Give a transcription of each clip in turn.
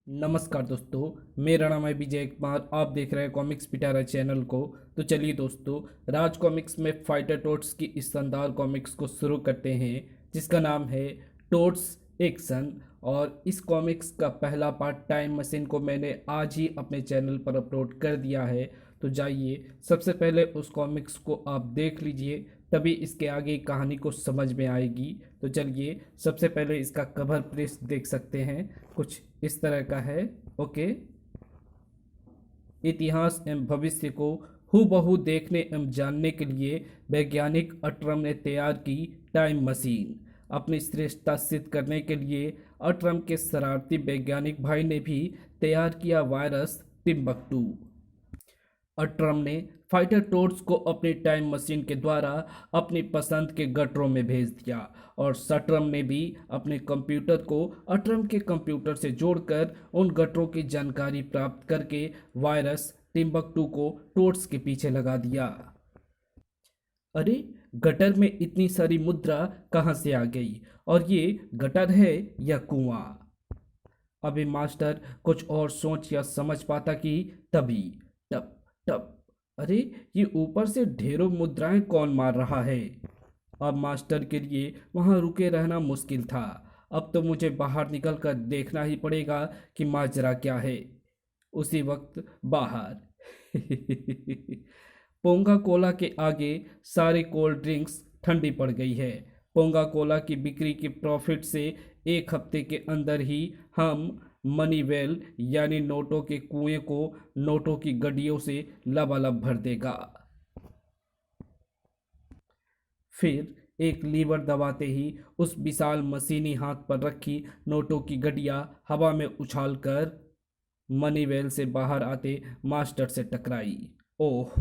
नमस्कार दोस्तों। मेरा नाम है विजय कुमार। आप देख रहे हैं कॉमिक्स पिटारा चैनल को। तो चलिए दोस्तों, राज कॉमिक्स में फाइटर टोट्स की इस शानदार कॉमिक्स को शुरू करते हैं, जिसका नाम है टोट्स एक्शन। और इस कॉमिक्स का पहला पार्ट टाइम मशीन को मैंने आज ही अपने चैनल पर अपलोड कर दिया है। तो जाइए, सबसे पहले उस कॉमिक्स को आप देख लीजिए, तभी इसके आगे कहानी को समझ में आएगी। तो चलिए, सबसे पहले इसका कवर पेज देख सकते हैं, कुछ इस तरह का है। ओके। इतिहास एवं भविष्य को हूबहू देखने एवं जानने के लिए वैज्ञानिक अट्रम ने तैयार की टाइम मशीन। अपनी श्रेष्ठता सिद्ध करने के लिए अट्रम के शरारती वैज्ञानिक भाई ने भी तैयार किया वायरस टिम्बकटू। अट्रम ने फाइटर टोर्च को अपनी टाइम मशीन के द्वारा अपनी पसंद के गटरों में भेज दिया, और सट्रम ने भी अपने कंप्यूटर को अट्रम के कंप्यूटर से जोड़कर उन गटरों की जानकारी प्राप्त करके वायरस टिम्बकटू को टोर्च के पीछे लगा दिया। अरे, गटर में इतनी सारी मुद्रा कहाँ से आ गई? और ये गटर है या कुआं? अभी मास्टर कुछ और सोच या समझ पाता कि तभी टप टप, अरे ये ऊपर से ढेरों मुद्राएं कौन मार रहा है? अब मास्टर के लिए वहां रुके रहना मुश्किल था। अब तो मुझे बाहर निकल कर देखना ही पड़ेगा कि माजरा क्या है। उसी वक्त बाहर पोंगा कोला के आगे सारी कोल्ड ड्रिंक्स ठंडी पड़ गई है। पोंगा कोला की बिक्री के प्रॉफिट से एक हफ्ते के अंदर ही हम मनीवेल यानी नोटों के कुएं को नोटों की गड्डियों से लबालब भर देगा। फिर एक लीवर दबाते ही उस विशाल मशीनी हाथ पर रखी नोटों की गड्डियां हवा में उछालकर मनीवेल से बाहर आते मास्टर से टकराई। ओह,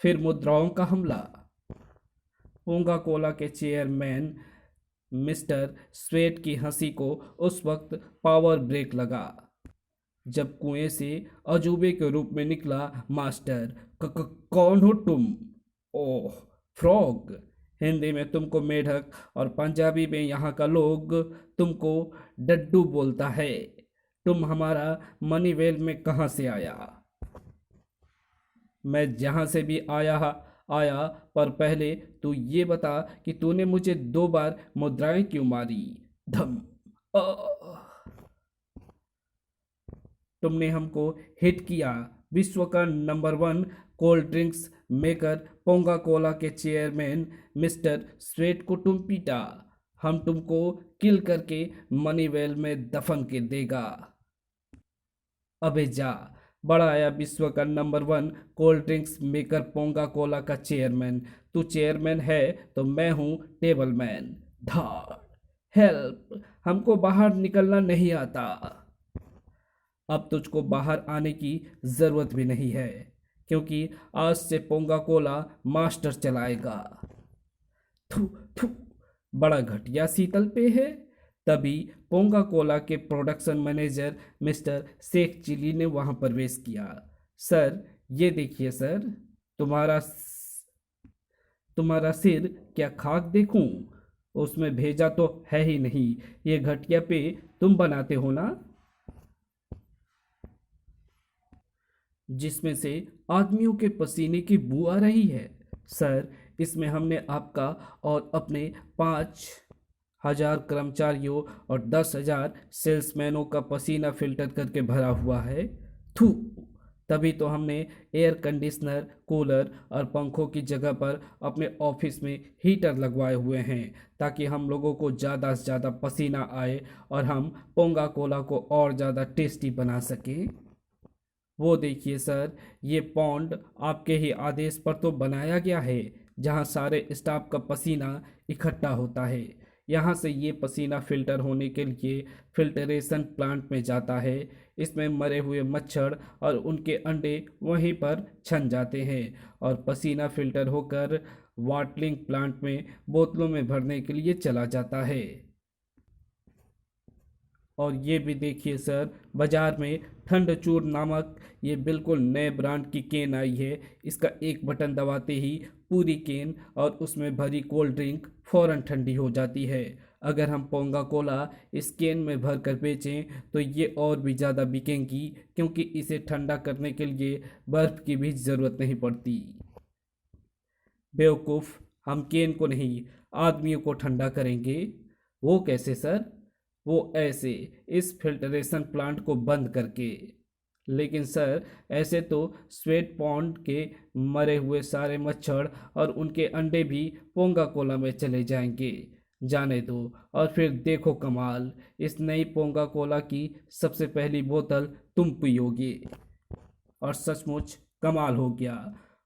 फिर मुद्राओं का हमला। कोका कोला के चेयरमैन मिस्टर स्वेट की हंसी को उस वक्त पावर ब्रेक लगा, जब कुएं से अजूबे के रूप में निकला मास्टर। कौन हो तुम? ओह, फ्रॉग। हिंदी में तुमको मेढक और पंजाबी में यहाँ का लोग तुमको डड्डू बोलता है। तुम हमारा मनीवेल में कहाँ से आया? मैं जहाँ से भी आया, पर पहले तू ये बता कि तूने मुझे 2 बार मुद्राएं क्यों मारी? धम। तुमने हमको हिट किया। विश्व का नंबर 1 कोल्ड ड्रिंक्स मेकर पोंगा कोला के चेयरमैन मिस्टर स्वेट को तुम पीटा। हम तुमको किल करके मनीवेल में दफन के देगा। अबे जा। बड़ा आया विश्व का नंबर 1 कोल्ड ड्रिंक्स मेकर पोंगा कोला का चेयरमैन। तू चेयरमैन है तो मैं हूँ टेबल मैन। धाड़। हेल्प, हमको बाहर निकलना नहीं आता। अब तुझको बाहर आने की ज़रूरत भी नहीं है, क्योंकि आज से पोंगा कोला मास्टर चलाएगा। थू थू, बड़ा घटिया शीतल पे है। तभी पोंगा कोला के production manager mister Sheikh Chilli ने वहां प्रवेश किया। सर, ये देखिए सर, तुम्हारा तुम्हारा सिर क्या खाक देखूं? उसमें भेजा तो है ही नहीं। ये घटिया पे तुम बनाते हो ना, जिसमें से आदमियों के पसीने की बू आ रही है? सर, इसमें हमने आपका और अपने 5,000 कर्मचारियों और 10,000 सेल्समैनों का पसीना फिल्टर करके भरा हुआ है। थू। तभी तो हमने एयर कंडीशनर, कूलर और पंखों की जगह पर अपने ऑफिस में हीटर लगवाए हुए हैं, ताकि हम लोगों को ज़्यादा से ज़्यादा पसीना आए और हम पोंगा कोला को और ज़्यादा टेस्टी बना सकें। वो देखिए सर, ये पॉन्ड आपके ही आदेश पर तो बनाया गया है, जहाँ सारे स्टाफ का पसीना इकट्ठा होता है। यहाँ से ये पसीना फिल्टर होने के लिए फिल्टरेशन प्लांट में जाता है। इसमें मरे हुए मच्छर और उनके अंडे वहीं पर छन जाते हैं, और पसीना फिल्टर होकर वाटलिंग प्लांट में बोतलों में भरने के लिए चला जाता है। और ये भी देखिए सर, बाजार में ठंड चूर नामक ये बिल्कुल नए ब्रांड की केन आई है। इसका एक बटन दबाते ही पूरी केन और उसमें भरी कोल्ड ड्रिंक फौरन ठंडी हो जाती है। अगर हम पोंगा कोला इस कैन में भर कर बेचें तो ये और भी ज़्यादा बिकेंगी, क्योंकि इसे ठंडा करने के लिए बर्फ़ की भी ज़रूरत नहीं पड़ती। बेवकूफ़, हम कैन को नहीं, आदमियों को ठंडा करेंगे। वो कैसे सर? वो ऐसे, इस फिल्टरेशन प्लांट को बंद करके। लेकिन सर, ऐसे तो स्वेट पॉन्ड के मरे हुए सारे मच्छर और उनके अंडे भी पोंगा कोला में चले जाएंगे। जाने दो, और फिर देखो कमाल, इस नई पोंगा कोला की सबसे पहली बोतल तुम पियोगे। और सचमुच कमाल हो गया।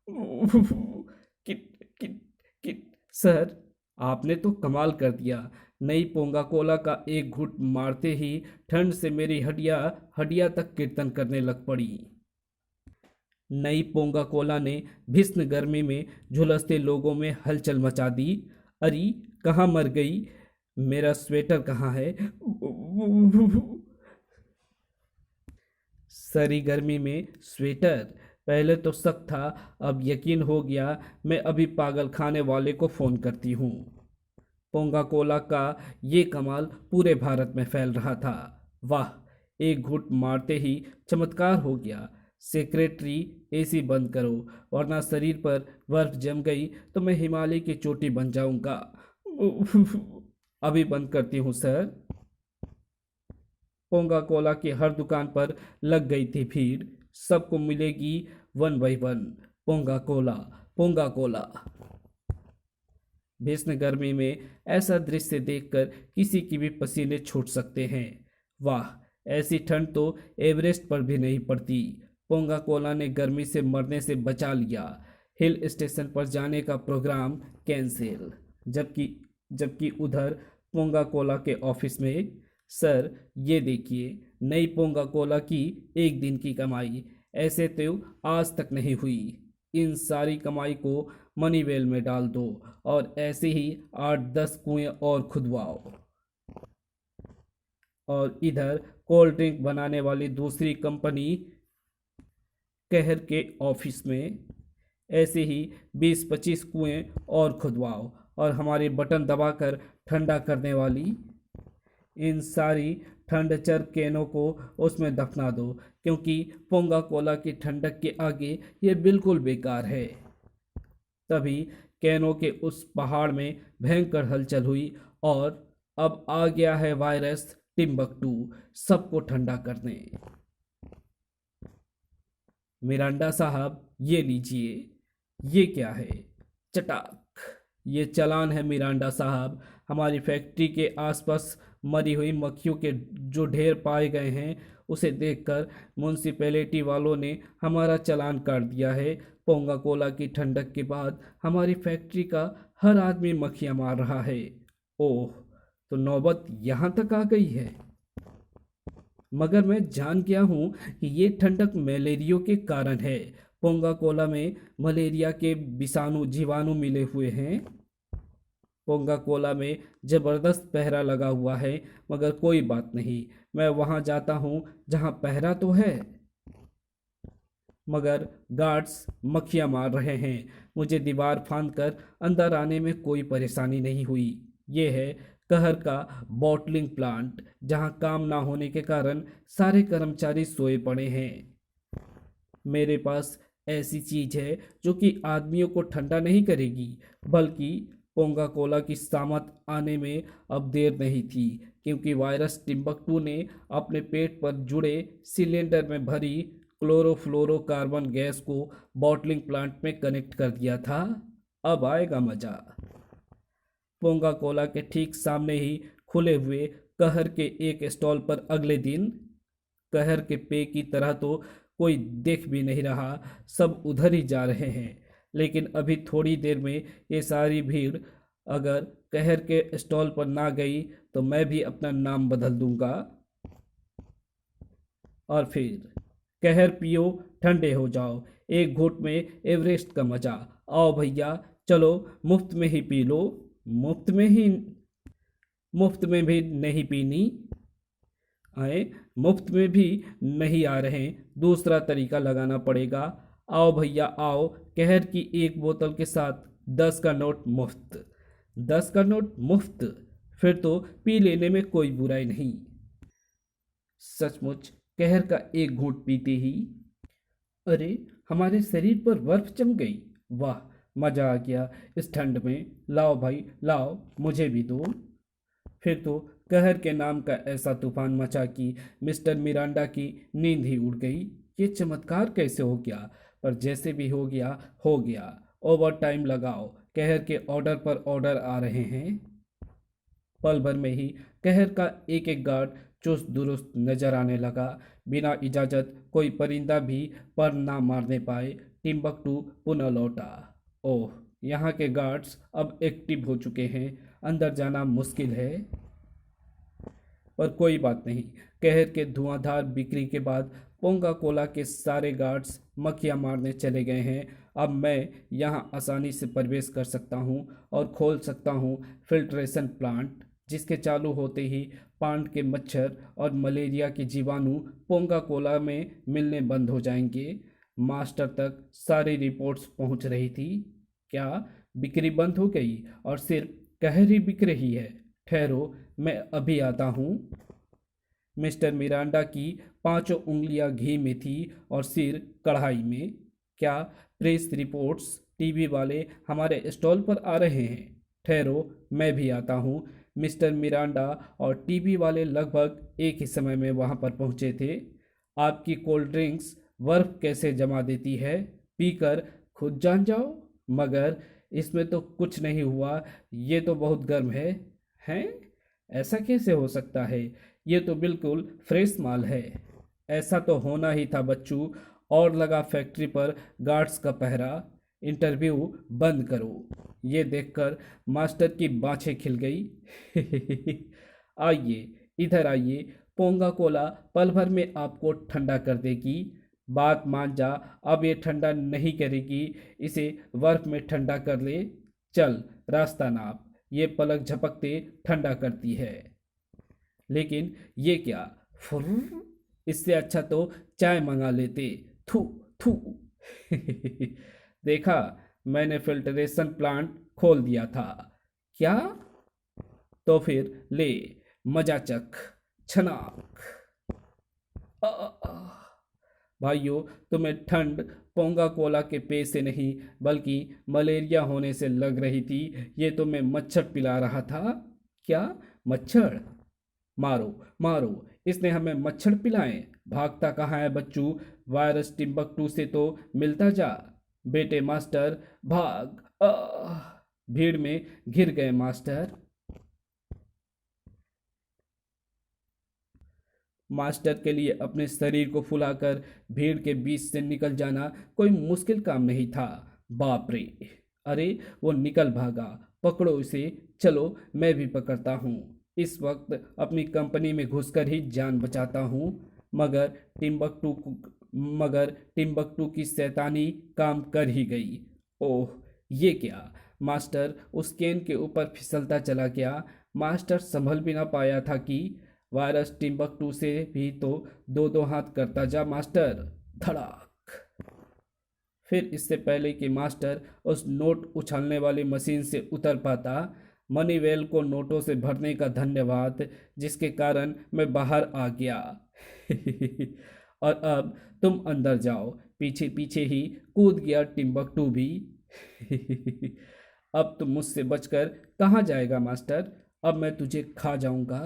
किट किट किट सर, आपने तो कमाल कर दिया। नई पोंगा कोला का एक घूंट मारते ही ठंड से मेरी हड्डियां हड्डियां तक कीर्तन करने लग पड़ी। नई पोंगा कोला ने भीषण गर्मी में झुलसते लोगों में हलचल मचा दी। अरे, कहाँ मर गई? मेरा स्वेटर कहाँ है? सरी गर्मी में स्वेटर? पहले तो शक था, अब यकीन हो गया। मैं अभी पागल खाने वाले को फ़ोन करती हूँ। पोंगा कोला का ये कमाल पूरे भारत में फैल रहा था। वाह, एक घूंट मारते ही चमत्कार हो गया। सेक्रेटरी, एसी बंद करो, वरना शरीर पर बर्फ जम गई तो मैं हिमालय की चोटी बन जाऊंगा। अभी बंद करती हूँ सर। पोंगा कोला की हर दुकान पर लग गई थी भीड़। सबको मिलेगी 1 बाय 1 पोंगा कोला, पोंगा कोला। भीषण गर्मी में ऐसा दृश्य देखकर किसी की भी पसीने छूट सकते हैं। वाह, ऐसी ठंड तो एवरेस्ट पर भी नहीं पड़ती। पोंगा कोला ने गर्मी से मरने से बचा लिया। हिल स्टेशन पर जाने का प्रोग्राम कैंसिल। जबकि जबकि उधर पोंगा कोला के ऑफिस में, सर ये देखिए, नई पोंगा कोला की एक दिन की कमाई ऐसे तो आज तक नहीं हुई। इन सारी कमाई को मनी वेल में डाल दो और ऐसे ही 8-10 कुएं और खुदवाओ। और इधर कोल्ड ड्रिंक बनाने वाली दूसरी कंपनी कहर के ऑफिस में ऐसे ही 20-25 कुएं और खुदवाओ, और हमारे बटन दबाकर ठंडा करने वाली इन सारी ठंडचर कैनों को उसमें दफना दो, क्योंकि पोंगा कोला की ठंडक के आगे ये बिल्कुल बेकार है। तभी कैनों के उस पहाड़ में भयंकर हलचल हुई, और अब आ गया है वायरस टिम्बकटू सबको ठंडा करने। मिरांडा साहब, ये लीजिए। ये क्या है? चटाक। ये चालान है मिरांडा साहब। हमारी फैक्ट्री के आसपास मरी हुई मक्खियों के जो ढेर पाए गए हैं, उसे देखकर म्यूनसिपैलिटी वालों ने हमारा चालान काट दिया है। पोंगा कोला की ठंडक के बाद हमारी फैक्ट्री का हर आदमी मक्खियाँ मार रहा है। ओह, तो नौबत यहाँ तक आ गई है। मगर मैं जान गया हूँ कि ये ठंडक मलेरिया के कारण है। पोंगा कोला में मलेरिया के विषाणु जीवाणु मिले हुए हैं। पोंगा कोला में जबरदस्त पहरा लगा हुआ है, मगर कोई बात नहीं, मैं वहां जाता हूँ जहां पहरा तो है, मगर गार्ड्स मक्खियां मार रहे हैं। मुझे दीवार फांदकर अंदर आने में कोई परेशानी नहीं हुई। ये है कहर का बॉटलिंग प्लांट, जहां काम ना होने के कारण सारे कर्मचारी सोए पड़े हैं। मेरे पास ऐसी चीज है जो कि आदमियों को ठंडा नहीं करेगी, बल्कि पोंगा कोला की सामत आने में अब देर नहीं थी, क्योंकि वायरस टिम्बकटू ने अपने पेट पर जुड़े सिलेंडर में भरी क्लोरोफ्लोरोकार्बन गैस को बॉटलिंग प्लांट में कनेक्ट कर दिया था। अब आएगा मजा। पोंगा कोला के ठीक सामने ही खुले हुए कहर के एक स्टॉल पर अगले दिन, कहर के पे की तरह तो कोई देख भी नहीं रहा, सब उधर ही जा रहे हैं। लेकिन अभी थोड़ी देर में ये सारी भीड़ अगर कहर के स्टॉल पर ना गई तो मैं भी अपना नाम बदल दूंगा। और फिर कहर पियो, ठंडे हो जाओ, एक घूंट में एवरेस्ट का मजा। आओ भैया, चलो मुफ्त में ही पी लो। मुफ्त में ही? मुफ्त में भी नहीं पीनी। आए, मुफ्त में भी नहीं आ रहे, दूसरा तरीका लगाना पड़ेगा। आओ भैया आओ, कहर की एक बोतल के साथ 10 का नोट मुफ्त। 10 का नोट मुफ्त? फिर तो पी लेने में कोई बुराई नहीं। सचमुच कहर का एक घूंट पीते ही अरे, हमारे शरीर पर बर्फ जम गई। वाह, मजा आ गया इस ठंड में। लाओ भाई लाओ, मुझे भी दो। फिर तो कहर के नाम का ऐसा तूफान मचा कि मिस्टर मिरांडा की नींद ही उड़ गई। ये चमत्कार कैसे हो गया? पर जैसे भी हो गया हो गया। ओवर टाइम लगाओ, कहर के ऑर्डर पर ऑर्डर आ रहे हैं। पल भर में ही कहर का एक एक गार्ड चुस्त दुरुस्त नजर आने लगा। बिना इजाजत कोई परिंदा भी पर ना मारने पाए। टिम्बकटू पुनः लौटा। ओह, यहाँ के गार्ड्स अब एक्टिव हो चुके हैं। अंदर जाना मुश्किल है, पर कोई बात नहीं। कहर के धुआंधार बिक्री के बाद पोंगा कोला के सारे गार्ड्स मक्खियाँ मारने चले गए हैं। अब मैं यहाँ आसानी से प्रवेश कर सकता हूँ और खोल सकता हूँ फिल्ट्रेशन प्लांट, जिसके चालू होते ही पांड के मच्छर और मलेरिया के जीवाणु पोंगा कोला में मिलने बंद हो जाएंगे। मास्टर तक सारी रिपोर्ट्स पहुँच रही थी। क्या बिक्री बंद हो गई और सिर्फ कहर ही बिक रही है? ठहरो, मैं अभी आता हूँ। मिस्टर मिरांडा की पांचों उंगलियां घी में थी और सिर कढ़ाई में। क्या प्रेस रिपोर्ट्स टीवी वाले हमारे स्टॉल पर आ रहे हैं? ठहरो, मैं भी आता हूँ। मिस्टर मिरांडा और टीवी वाले लगभग एक ही समय में वहां पर पहुंचे थे। आपकी कोल्ड ड्रिंक्स बर्फ कैसे जमा देती है? पीकर खुद जान जाओ। मगर इसमें तो कुछ नहीं हुआ, ये तो बहुत गर्म है। हैं? ऐसा कैसे हो सकता है? ये तो बिल्कुल फ्रेश माल है। ऐसा तो होना ही था बच्चू। और लगा फैक्ट्री पर गार्ड्स का पहरा। इंटरव्यू बंद करो। ये देखकर मास्टर की बाँछें खिल गई। आइए, इधर आइए। पोंगा कोला पल भर में आपको ठंडा कर देगी। बात मान जा, अब ये ठंडा नहीं करेगी, इसे बर्फ में ठंडा कर ले। चल, रास्ता नाप। ये पलक झपकते ठंडा करती है। लेकिन ये क्या? फुर्र, इससे अच्छा तो चाय मंगा लेते। थू थू। देखा, मैंने फिल्टरेशन प्लांट खोल दिया था। क्या? तो फिर ले, मजा चख। छनाक। आ, आ, आ। भाइयों, तुम्हें ठंड पोंगा कोला के पेय से नहीं बल्कि मलेरिया होने से लग रही थी। ये तो मैं मच्छर पिला रहा था। क्या? मच्छर? मारो मारो, इसने हमें मच्छर पिलाए। भागता कहाँ है बच्चू? वायरस टिम्बकटू से तो मिलता जा। बेटे मास्टर, भाग। भीड़ में घिर गए मास्टर। मास्टर के लिए अपने शरीर को फुलाकर भीड़ के बीच से निकल जाना कोई मुश्किल काम नहीं था। बाप रे! अरे, वो निकल भागा। पकड़ो इसे। चलो, मैं भी पकड़ता हूँ। इस वक्त अपनी कंपनी में घुसकर ही जान बचाता हूँ। मगर टिम्बकटू मगर टिम्बकटू की शैतानी काम कर ही गई। ओह, ये क्या? मास्टर उस केन के ऊपर फिसलता चला गया। मास्टर संभल भी ना पाया था कि वायरस टिम्बकटू से भी तो दो दो हाथ करता जा मास्टर। धड़ाक। फिर इससे पहले कि मास्टर उस नोट उछालने वाली मशीन से उतर पाता, मनीवेल को नोटों से भरने का धन्यवाद, जिसके कारण मैं बाहर आ गया। और अब तुम अंदर जाओ। पीछे पीछे ही कूद गया टिम्बकटू भी। अब तुम मुझसे बचकर कहाँ जाएगा मास्टर? अब मैं तुझे खा जाऊंगा।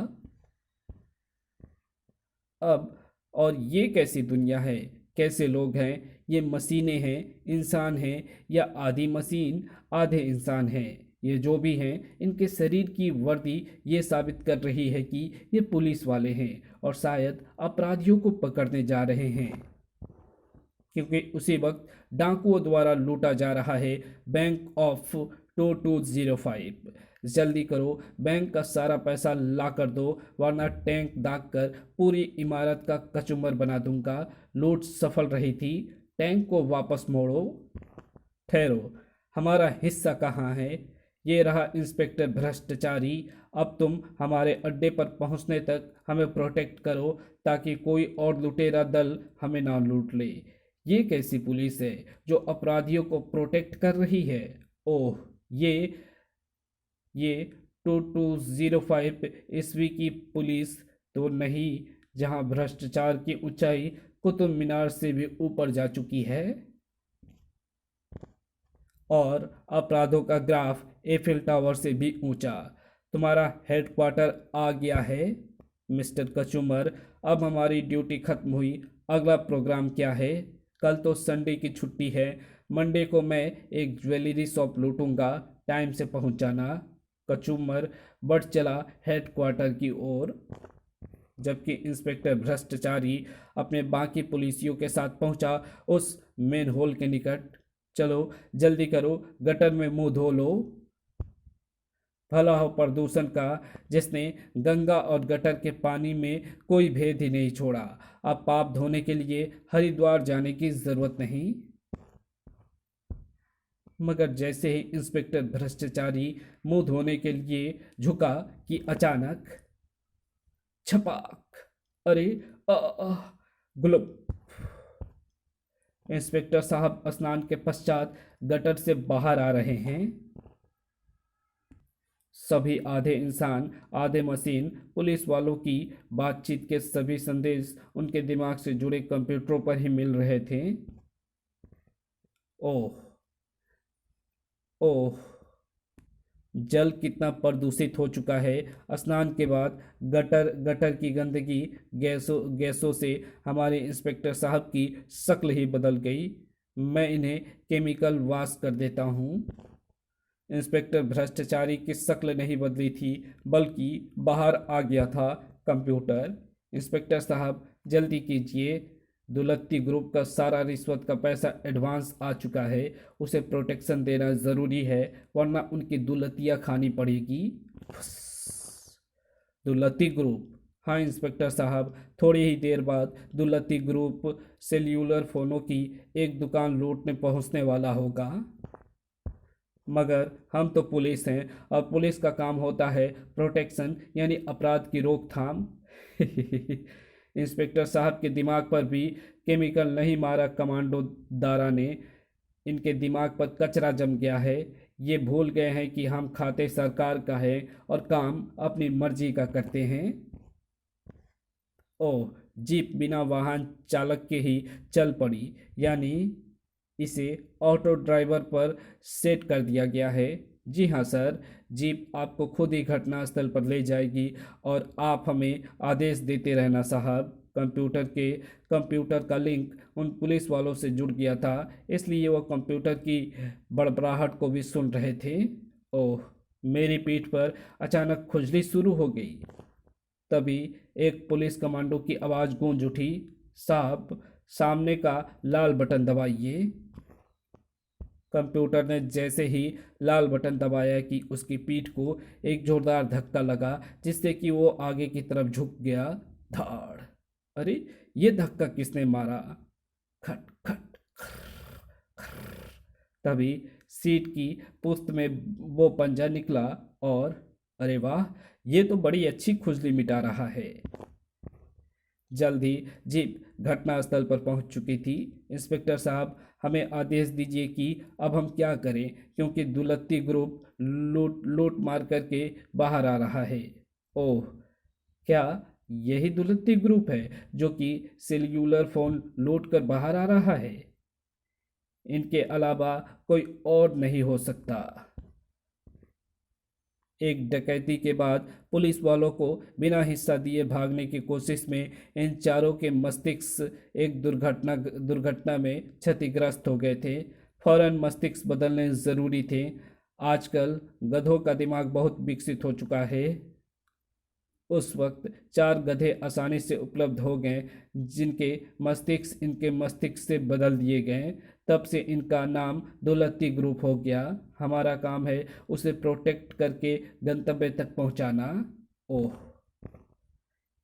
अब और ये कैसी दुनिया है? कैसे लोग हैं? ये मशीनें हैं, इंसान हैं, या आधी मशीन आधे इंसान हैं? ये जो भी हैं, इनके शरीर की वर्दी ये साबित कर रही है कि ये पुलिस वाले हैं और शायद अपराधियों को पकड़ने जा रहे हैं, क्योंकि उसी वक्त डाकुओं द्वारा लूटा जा रहा है बैंक ऑफ 2205। जल्दी करो, बैंक का सारा पैसा ला कर दो, वरना टैंक दाग कर पूरी इमारत का कचूमर बना दूंगा। लूट सफल रही थी, टैंक को वापस मोड़ो। ठहरो, हमारा हिस्सा कहाँ है? ये रहा इंस्पेक्टर भ्रष्टाचारी। अब तुम हमारे अड्डे पर पहुंचने तक हमें प्रोटेक्ट करो, ताकि कोई और लुटेरा दल हमें ना लूट ले। ये कैसी पुलिस है जो अपराधियों को प्रोटेक्ट कर रही है? ओह, ये 2205 ईस्वी की पुलिस तो नहीं, जहां भ्रष्टाचार की ऊंचाई कुतुब मीनार से भी ऊपर जा चुकी है और अपराधों का ग्राफ एफिल टावर से भी ऊंचा। तुम्हारा हेडक्वार्टर आ गया है मिस्टर कचूमर। अब हमारी ड्यूटी खत्म हुई। अगला प्रोग्राम क्या है? कल तो संडे की छुट्टी है। मंडे को मैं एक ज्वेलरी शॉप लूटूंगा। टाइम से पहुंच जाना। कचूमर बढ़ चला हेडक्वार्टर की ओर, जबकि इंस्पेक्टर भ्रष्टाचारी अपने बाकी पुलिसियों के साथ पहुंचा उस मेन होल के निकट। चलो जल्दी करो, गटर में मुंह धो लो। भला हो प्रदूषण का, जिसने गंगा और गटर के पानी में कोई भेद ही नहीं छोड़ा। अब पाप धोने के लिए हरिद्वार जाने की जरूरत नहीं। मगर जैसे ही इंस्पेक्टर भ्रष्टाचारी मुंह धोने के लिए झुका कि अचानक छपाक, अरे ग्लुप। इंस्पेक्टर साहब स्नान के पश्चात गटर से बाहर आ रहे हैं। सभी आधे इंसान आधे मशीन। पुलिस वालों की बातचीत के सभी संदेश उनके दिमाग से जुड़े कंप्यूटरों पर ही मिल रहे थे। ओह ओह, जल कितना प्रदूषित हो चुका है। स्नान के बाद गटर गटर की गंदगी गैसों से हमारे इंस्पेक्टर साहब की शक्ल ही बदल गई। मैं इन्हें केमिकल वॉश कर देता हूँ। इंस्पेक्टर भ्रष्टाचारी की शक्ल नहीं बदली थी, बल्कि बाहर आ गया था कंप्यूटर। इंस्पेक्टर साहब जल्दी कीजिए, दुलत्ती ग्रुप का सारा रिश्वत का पैसा एडवांस आ चुका है। उसे प्रोटेक्शन देना ज़रूरी है, वरना उनकी दुलतियाँ खानी पड़ेगी। दुलत्ती ग्रुप? हाँ इंस्पेक्टर साहब, थोड़ी ही देर बाद दुलत्ती ग्रुप सेल्यूलर फ़ोनों की एक दुकान लूटने पहुंचने वाला होगा। मगर हम तो पुलिस हैं और पुलिस का काम होता है प्रोटेक्शन, यानी अपराध की रोकथाम। इंस्पेक्टर साहब के दिमाग पर भी केमिकल नहीं मारा कमांडो दारा ने। इनके दिमाग पर कचरा जम गया है। ये भूल गए हैं कि हम खाते सरकार का है और काम अपनी मर्जी का करते हैं। ओह, जीप बिना वाहन चालक के ही चल पड़ी, यानी इसे ऑटो ड्राइवर पर सेट कर दिया गया है। जी हाँ सर, जीप आपको खुद ही घटनास्थल पर ले जाएगी और आप हमें आदेश देते रहना साहब। कंप्यूटर का लिंक उन पुलिस वालों से जुड़ गया था, इसलिए वो कंप्यूटर की बड़बड़ाहट को भी सुन रहे थे। ओह, मेरी पीठ पर अचानक खुजली शुरू हो गई। तभी एक पुलिस कमांडो की आवाज़ गूंज उठी, साहब सामने का लाल बटन दबाइए। कंप्यूटर ने जैसे ही लाल बटन दबाया कि उसकी पीठ को एक जोरदार धक्का लगा, जिससे कि वो आगे की तरफ झुक गया। धाड़! अरे ये धक्का किसने मारा? खट खट खर्र, खर्र। तभी सीट की पुस्त में वो पंजा निकला और अरे वाह, ये तो बड़ी अच्छी खुजली मिटा रहा है। जल्द ही जीप घटनास्थल पर पहुंच चुकी थी। इंस्पेक्टर साहब, हमें आदेश दीजिए कि अब हम क्या करें, क्योंकि दुलत्ती ग्रुप लूट मार करके बाहर आ रहा है। ओह, क्या यही दुलत्ती ग्रुप है जो कि सेल्यूलर फोन लूट कर बाहर आ रहा है? इनके अलावा कोई और नहीं हो सकता। एक डकैती के बाद पुलिस वालों को बिना हिस्सा दिए भागने की कोशिश में इन चारों के मस्तिष्क एक दुर्घटना में क्षतिग्रस्त हो गए थे। फौरन मस्तिष्क बदलने ज़रूरी थे। आजकल गधों का दिमाग बहुत विकसित हो चुका है। उस वक्त 4 गधे आसानी से उपलब्ध हो गए, जिनके मस्तिष्क इनके मस्तिष्क से बदल दिए गए। तब से इनका नाम दौलती ग्रुप हो गया। हमारा काम है उसे प्रोटेक्ट करके गंतव्य तक पहुंचाना। ओह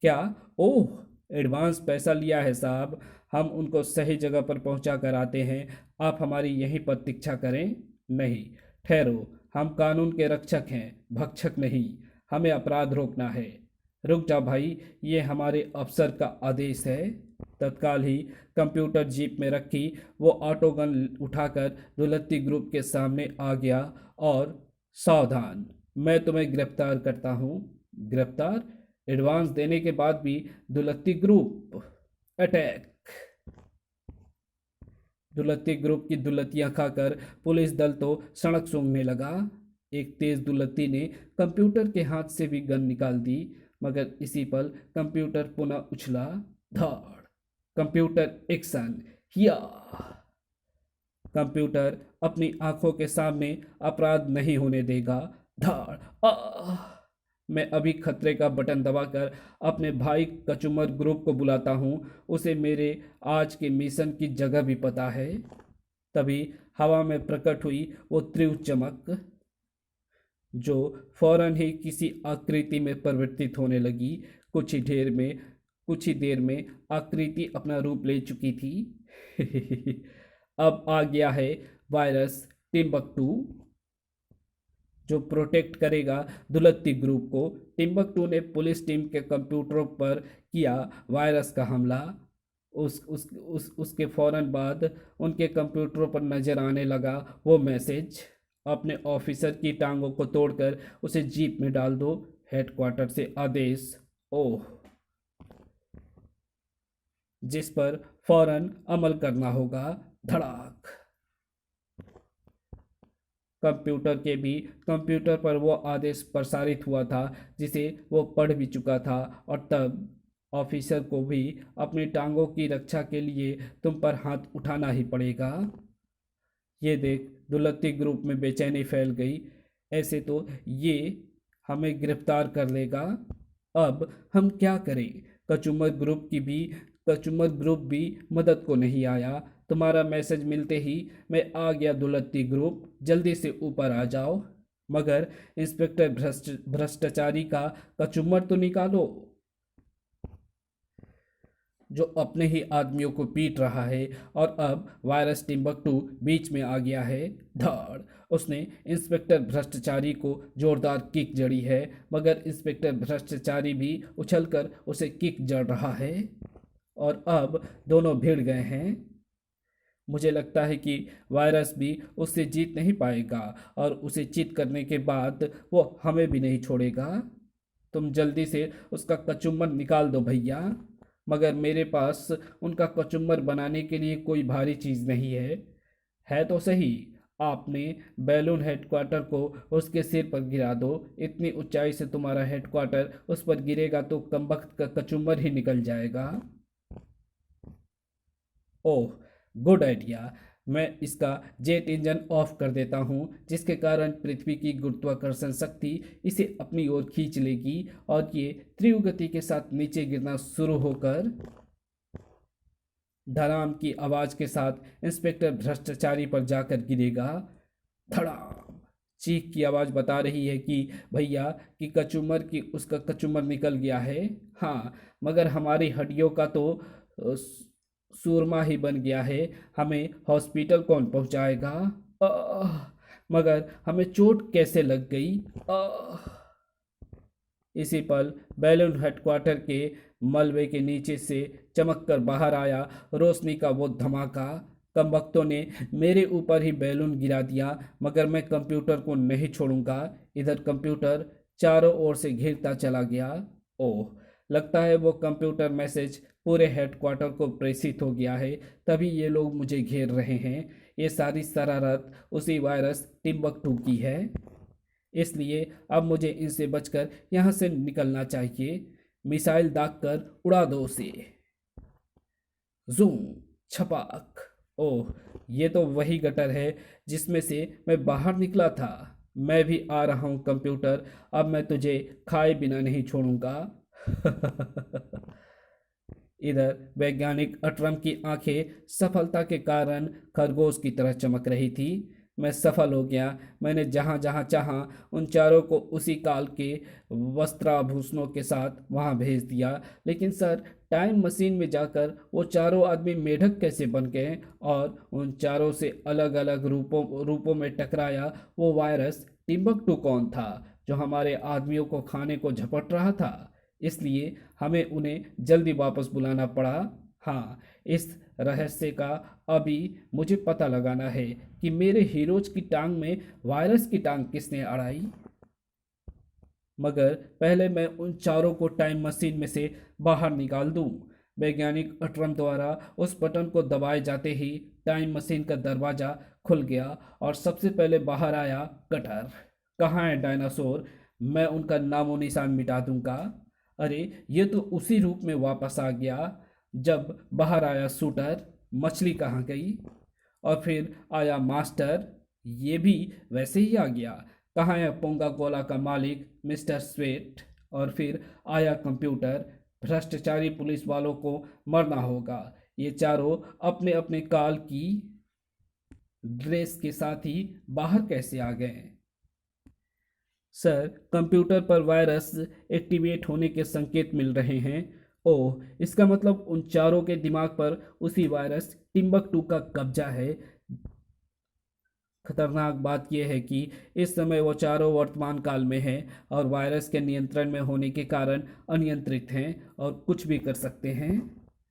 क्या? ओह, एडवांस पैसा लिया है साहब। हम उनको सही जगह पर पहुंचा कर आते हैं। आप हमारी यहीं प्रतीक्षा करें। नहीं, ठहरो, हम कानून के रक्षक हैं, भक्षक नहीं। हमें अपराध रोकना है। रुक जा भाई, ये हमारे अफसर का आदेश है। तत्काल ही कंप्यूटर जीप में रखी वो ऑटो गन उठाकर दुलत्ती ग्रुप के सामने आ गया और सावधान, मैं तुम्हें गिरफ्तार करता हूँ। गिरफ्तार? एडवांस देने के बाद भी? दुलत्ती ग्रुप अटैक। दुलत्ती ग्रुप की दुलत्तियां खाकर पुलिस दल तो सड़क सूंघने लगा। एक तेज दुलत्ती ने कंप्यूटर के हाथ से भी गन निकाल दी, मगर इसी पल कंप्यूटर पुनः उछला। धाड़। Computer action. या। कंप्यूटर अपनी आंखों के सामने अपराध नहीं होने देगा। धाड़। आ। मैं अभी खतरे का बटन दबाकर अपने भाई कचुमर ग्रुप को बुलाता हूँ। उसे मेरे आज के मिशन की जगह भी पता है। तभी हवा में प्रकट हुई वो तीव्र चमक, जो फौरन ही किसी आकृति में परिवर्तित होने लगी। कुछ ही देर में आकृति अपना रूप ले चुकी थी। अब आ गया है वायरस टिम्बकटू, जो प्रोटेक्ट करेगा दुलत्ती ग्रुप को। टिम्बकटू ने पुलिस टीम के कंप्यूटरों पर किया वायरस का हमला। उसके फौरन बाद उनके कंप्यूटरों पर नजर आने लगा वो मैसेज। अपने ऑफिसर की टांगों को तोड़कर उसे जीप में डाल दो। हेडक्वार्टर से आदेश। ओह। जिस पर फौरन अमल करना होगा। धड़ाक। कंप्यूटर पर वो आदेश प्रसारित हुआ था जिसे वो पढ़ भी चुका था, और तब ऑफिसर को भी अपनी टांगों की रक्षा के लिए तुम पर हाथ उठाना ही पड़ेगा। ये देख दुलत्ती ग्रुप में बेचैनी फैल गई। ऐसे तो ये हमें गिरफ्तार कर लेगा। अब हम क्या करें? कचूमर ग्रुप की भी कचूमर ग्रुप भी मदद को नहीं आया। तुम्हारा मैसेज मिलते ही मैं आ गया। दुलत्ती ग्रुप, जल्दी से ऊपर आ जाओ। मगर इंस्पेक्टर भ्रष्टाचारी का कचूमर तो निकालो, जो अपने ही आदमियों को पीट रहा है। और अब वायरस टिम्बकटू बीच में आ गया है। धाड़। उसने इंस्पेक्टर भ्रष्टाचारी को जोरदार किक जड़ी है, मगर इंस्पेक्टर भ्रष्टाचारी भी उछलकर उसे किक जड़ रहा है, और अब दोनों भिड़ गए हैं। मुझे लगता है कि वायरस भी उससे जीत नहीं पाएगा, और उसे चीट करने के बाद वो हमें भी नहीं छोड़ेगा। तुम जल्दी से उसका कचुम्बर निकाल दो भैया। मगर मेरे पास उनका कचुम्बर बनाने के लिए कोई भारी चीज़ नहीं है। है तो सही। आपने बैलून हेडक्वार्टर को उसके सिर पर गिरा दो। इतनी ऊंचाई से तुम्हारा हेडक्वार्टर उस पर गिरेगा तो कमबख्त का कचुम्बर ही निकल जाएगा। ओह, गुड आइडिया। मैं इसका जेट इंजन ऑफ कर देता हूँ, जिसके कारण पृथ्वी की गुरुत्वाकर्षण शक्ति इसे अपनी ओर खींच लेगी, और ये तीव्र गति के साथ नीचे गिरना शुरू होकर धड़ाम की आवाज के साथ इंस्पेक्टर भ्रष्टाचारी पर जाकर गिरेगा। धड़ाम। चीख की आवाज बता रही है कि भैया कि उसका कचूमर निकल गया है। हाँ, मगर हमारी हड्डियों का तो सूरमा ही बन गया है। हमें हॉस्पिटल कौन पहुंचाएगा? आह, मगर हमें चोट कैसे लग गई? आह। इसी पल बैलून हेडक्वार्टर के मलबे के नीचे से चमक कर बाहर आया रोशनी का वो धमाका। कमबख्तों ने मेरे ऊपर ही बैलून गिरा दिया, मगर मैं कंप्यूटर को नहीं छोड़ूंगा। इधर कंप्यूटर चारों ओर से घिरता चला गया। ओह, लगता है वो कंप्यूटर मैसेज पूरे हेडक्वार्टर को प्रेषित हो गया है, तभी ये लोग मुझे घेर रहे हैं। ये सारी शरारत उसी वायरस टिम्बकटू की है। इसलिए अब मुझे इनसे बचकर यहाँ से निकलना चाहिए। मिसाइल दाग कर उड़ा दो उसे। जूम। छपाक। ओह, ये तो वही गटर है जिसमें से मैं बाहर निकला था। मैं भी आ रहा हूँ कंप्यूटर। अब मैं तुझे खाए बिना नहीं छोड़ूंगा। इधर वैज्ञानिक अटरम की आंखें सफलता के कारण खरगोश की तरह चमक रही थी। मैं सफल हो गया। मैंने जहाँ जहाँ चाहा उन चारों को उसी काल के वस्त्राभूषणों के साथ वहाँ भेज दिया। लेकिन सर, टाइम मशीन में जाकर वो चारों आदमी मेढक कैसे बन गए? और उन चारों से अलग अलग रूपों में टकराया वो वायरस टिम्बकटू कौन था, जो हमारे आदमियों को खाने को झपट रहा था? इसलिए हमें उन्हें जल्दी वापस बुलाना पड़ा। हाँ, इस रहस्य का अभी मुझे पता लगाना है कि मेरे हीरोज की टांग में वायरस की टांग किसने अड़ाई। मगर पहले मैं उन चारों को टाइम मशीन में से बाहर निकाल दूं। वैज्ञानिक अटरम द्वारा उस बटन को दबाए जाते ही टाइम मशीन का दरवाजा खुल गया और सबसे पहले बाहर आया कटर। कहाँ है डायनासोर? मैं उनका नामो निशान मिटा दूंगा। अरे, ये तो उसी रूप में वापस आ गया जब बाहर आया शूटर। मछली कहाँ गई? और फिर आया मास्टर, ये भी वैसे ही आ गया। कहाँ है पोंगा कोला का मालिक मिस्टर स्वेट? और फिर आया कंप्यूटर। भ्रष्टाचारी पुलिस वालों को मरना होगा। ये चारों अपने अपने काल की ड्रेस के साथ ही बाहर कैसे आ गए? सर, कंप्यूटर पर वायरस एक्टिवेट होने के संकेत मिल रहे हैं। ओह, इसका मतलब उन चारों के दिमाग पर उसी वायरस टिम्बकटू का कब्जा है। खतरनाक बात यह है कि इस समय वो चारों वर्तमान काल में हैं और वायरस के नियंत्रण में होने के कारण अनियंत्रित हैं और कुछ भी कर सकते हैं।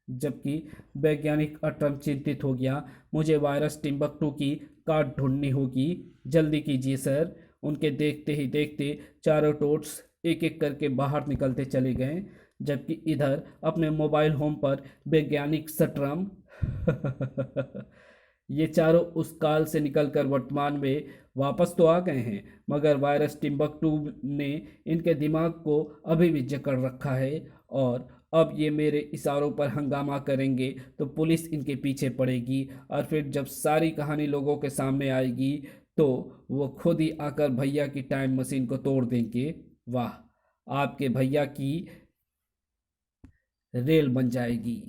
जबकि वैज्ञानिक अटम चिंतित हो गया। मुझे वायरस टिम्बकटू की काट ढूंढनी होगी। जल्दी कीजिए सर। उनके देखते ही देखते चारों टोट्स एक एक करके बाहर निकलते चले गए, जबकि इधर अपने मोबाइल होम पर वैज्ञानिक सट्रम ये चारों उस काल से निकलकर वर्तमान में वापस तो आ गए हैं, मगर वायरस टिम्बकटू ने इनके दिमाग को अभी भी जकड़ रखा है। और अब ये मेरे इशारों पर हंगामा करेंगे तो पुलिस इनके पीछे पड़ेगी और फिर जब सारी कहानी लोगों के सामने आएगी तो वो खुद ही आकर भैया की टाइम मशीन को तोड़ देंगे। वाह, आपके भैया की रेल बन जाएगी।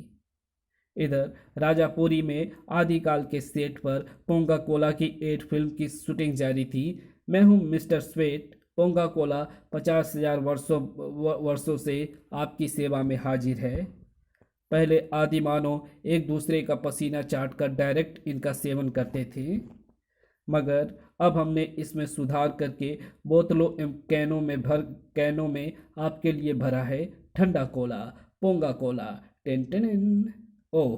इधर राजापुरी में आदिकाल के सेट पर पोंगा कोला की 8 फिल्म की शूटिंग जारी थी। मैं हूं मिस्टर स्वेट। पोंगा कोला 50,000 वर्षों से आपकी सेवा में हाजिर है। पहले आदि मानव एक दूसरे का पसीना चाटकर डायरेक्ट इनका सेवन करते थे, मगर अब हमने इसमें सुधार करके बोतलों एवं कैनों में आपके लिए भरा है ठंडा कोला, पोंगा कोला। Ten ten. ओह,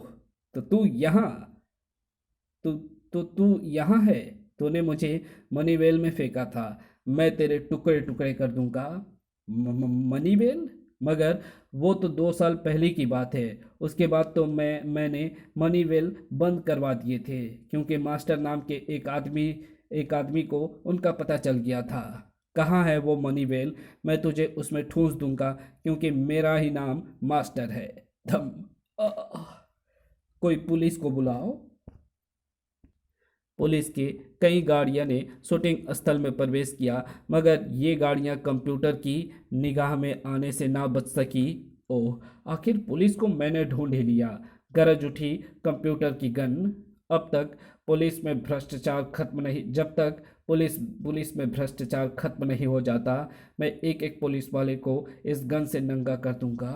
तो तू यहाँ तू तू यहाँ है। तूने मुझे मनीवेल में फेंका था। मैं तेरे टुकड़े टुकड़े कर दूंगा। मनीवेल? मगर वो तो 2 साल पहले की बात है। उसके बाद तो मैंने मनीवेल बंद करवा दिए थे, क्योंकि मास्टर नाम के एक आदमी को उनका पता चल गया था। कहाँ है वो मनीवेल? मैं तुझे उसमें ठूंस दूंगा, क्योंकि मेरा ही नाम मास्टर है। धम। आह! कोई पुलिस को बुलाओ। पुलिस की कई गाड़ियां ने शूटिंग स्थल में प्रवेश किया, मगर ये गाड़ियां कंप्यूटर की निगाह में आने से ना बच सकी। ओह, आखिर पुलिस को मैंने ढूंढ ही लिया। गरज उठी कंप्यूटर की गन। अब तक पुलिस में भ्रष्टाचार खत्म नहीं जब तक पुलिस में भ्रष्टाचार खत्म नहीं हो जाता, मैं एक एक पुलिस वाले को इस गन से नंगा कर दूंगा।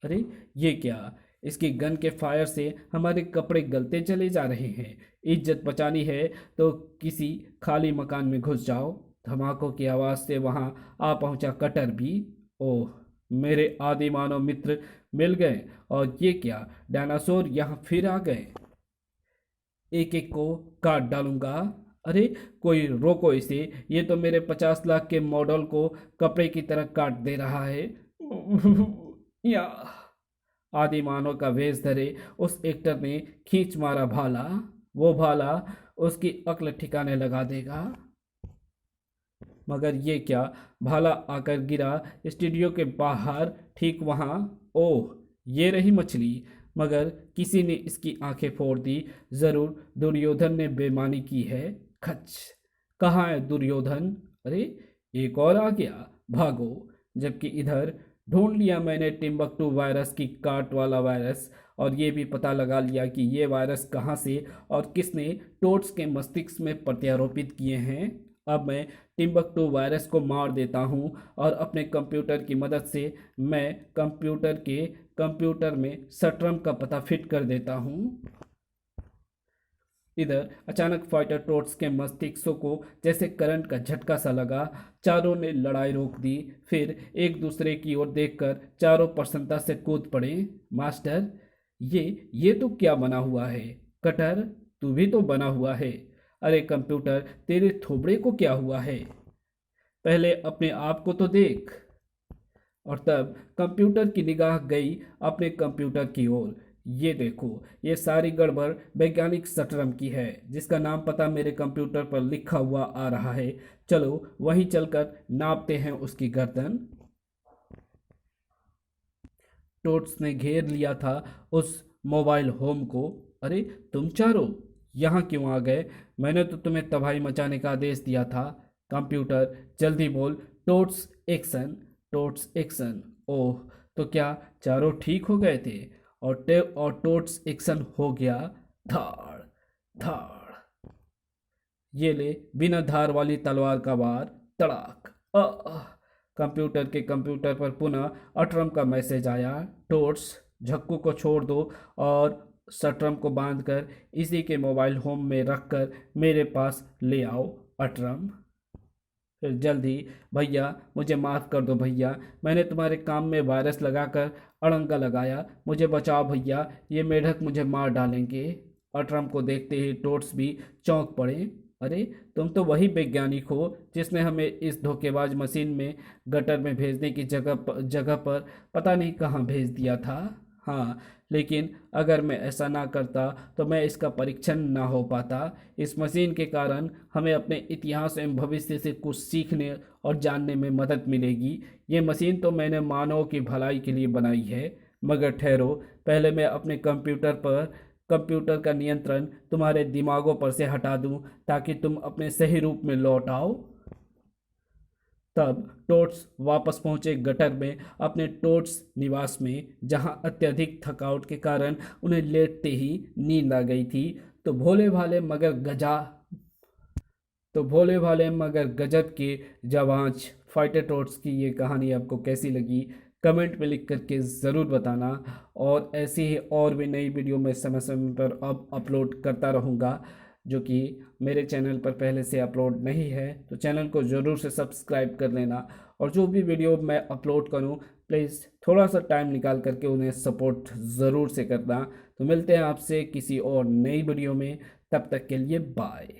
अरे, ये क्या? इसकी गन के फायर से हमारे कपड़े गलते चले जा रहे हैं। इज्जत बचानी है तो किसी खाली मकान में घुस जाओ। धमाकों की आवाज़ से वहां आ पहुंचा कटर भी। ओह, मेरे आदि मानव मित्र मिल गए। और ये क्या, डायनासोर यहाँ फिर आ गए। एक एक को काट डालूंगा। अरे, कोई रोको इसे। ये तो मेरे 50 लाख के मॉडल को कपड़े की तरह काट दे रहा है। या आदि मानव का वेश धरे उस एक्टर ने खींच मारा भाला। वो भाला उसकी अक्ल ठिकाने लगा देगा। मगर ये क्या, भाला आकर गिरा स्टूडियो के बाहर ठीक वहाँ। ओह, ये रही मछली। मगर किसी ने इसकी आंखें फोड़ दी। जरूर दुर्योधन ने बेईमानी की है। खच। कहाँ है दुर्योधन? अरे, एक और आ गया। भागो। जबकि इधर ढूंढ लिया मैंने टिम्बकटू वायरस की काट वाला वायरस, और ये भी पता लगा लिया कि ये वायरस कहाँ से और किसने टोट्स के मस्तिष्क में प्रत्यारोपित किए हैं। अब मैं टिम्बकटू वायरस को मार देता हूँ और अपने कंप्यूटर की मदद से मैं कंप्यूटर में सट्रम का पता फिट कर देता हूँ। इधर अचानक फाइटर टोट्स के मस्तिष्कों को जैसे करंट का झटका सा लगा। चारों ने लड़ाई रोक दी। फिर एक दूसरे की ओर देखकर चारों प्रसन्नता से कूद पड़े। मास्टर, ये तो क्या बना हुआ है? कटर, तू भी तो बना हुआ है। अरे कंप्यूटर, तेरे थोबड़े को क्या हुआ है? पहले अपने आप को तो देख। और तब कंप्यूटर की निगाह गई अपने कंप्यूटर की ओर। ये देखो, ये सारी गड़बड़ वैज्ञानिक शटरम की है, जिसका नाम पता मेरे कंप्यूटर पर लिखा हुआ आ रहा है। चलो वहीं चलकर नापते हैं उसकी गर्दन। टोट्स ने घेर लिया था उस मोबाइल होम को। अरे, तुम चारों यहाँ क्यों आ गए? मैंने तो तुम्हें तबाही मचाने का आदेश दिया था। कंप्यूटर, जल्दी बोल। टोट्स एक्शन। टोट्स एक्शन। ओह, तो क्या चारों ठीक हो गए थे? और टोट्स एक्शन हो गया। धाड़ धाड़। ये ले, बिना धार वाली तलवार का वार। तड़ाक। कंप्यूटर पर पुनः अटरम का मैसेज आया। टोट्स, झक्कू को छोड़ दो और सटरम को बांधकर इसी के मोबाइल होम में रखकर मेरे पास ले आओ। अटरम, फिर जल्दी। भैया, मुझे माफ़ कर दो भैया, मैंने तुम्हारे काम में वायरस लगाकर अड़ंगा लगाया। मुझे बचाओ भैया, ये मेढक मुझे मार डालेंगे। अटरम को देखते ही टोट्स भी चौंक पड़े। अरे, तुम तो वही वैज्ञानिक हो जिसने हमें इस धोखेबाज मशीन में गटर में भेजने की जगह पर पता नहीं कहाँ भेज दिया था। हाँ, लेकिन अगर मैं ऐसा ना करता तो मैं इसका परीक्षण ना हो पाता। इस मशीन के कारण हमें अपने इतिहास एवं भविष्य से कुछ सीखने और जानने में मदद मिलेगी। ये मशीन तो मैंने मानव की भलाई के लिए बनाई है। मगर ठहरो, पहले मैं अपने कंप्यूटर का नियंत्रण तुम्हारे दिमागों पर से हटा दूं, ताकि तुम अपने सही रूप में लौट आओ। तब टोट्स वापस पहुंचे गटर में, अपने टोट्स निवास में, जहां अत्यधिक थकावट के कारण उन्हें लेटते ही नींद आ गई थी। तो भोले भाले मगर गजा तो भोले भाले मगर गजब के जाबाज फाइटर टोट्स की ये कहानी आपको कैसी लगी, कमेंट में लिख करके ज़रूर बताना। और ऐसी ही और भी नई वीडियो मैं समय समय पर अब अपलोड करता रहूँगा, जो कि मेरे चैनल पर पहले से अपलोड नहीं है। तो चैनल को ज़रूर से सब्सक्राइब कर लेना, और जो भी वीडियो मैं अपलोड करूँ प्लीज़ थोड़ा सा टाइम निकाल करके उन्हें सपोर्ट ज़रूर से करना। तो मिलते हैं आपसे किसी और नई वीडियो में, तब तक के लिए बाय।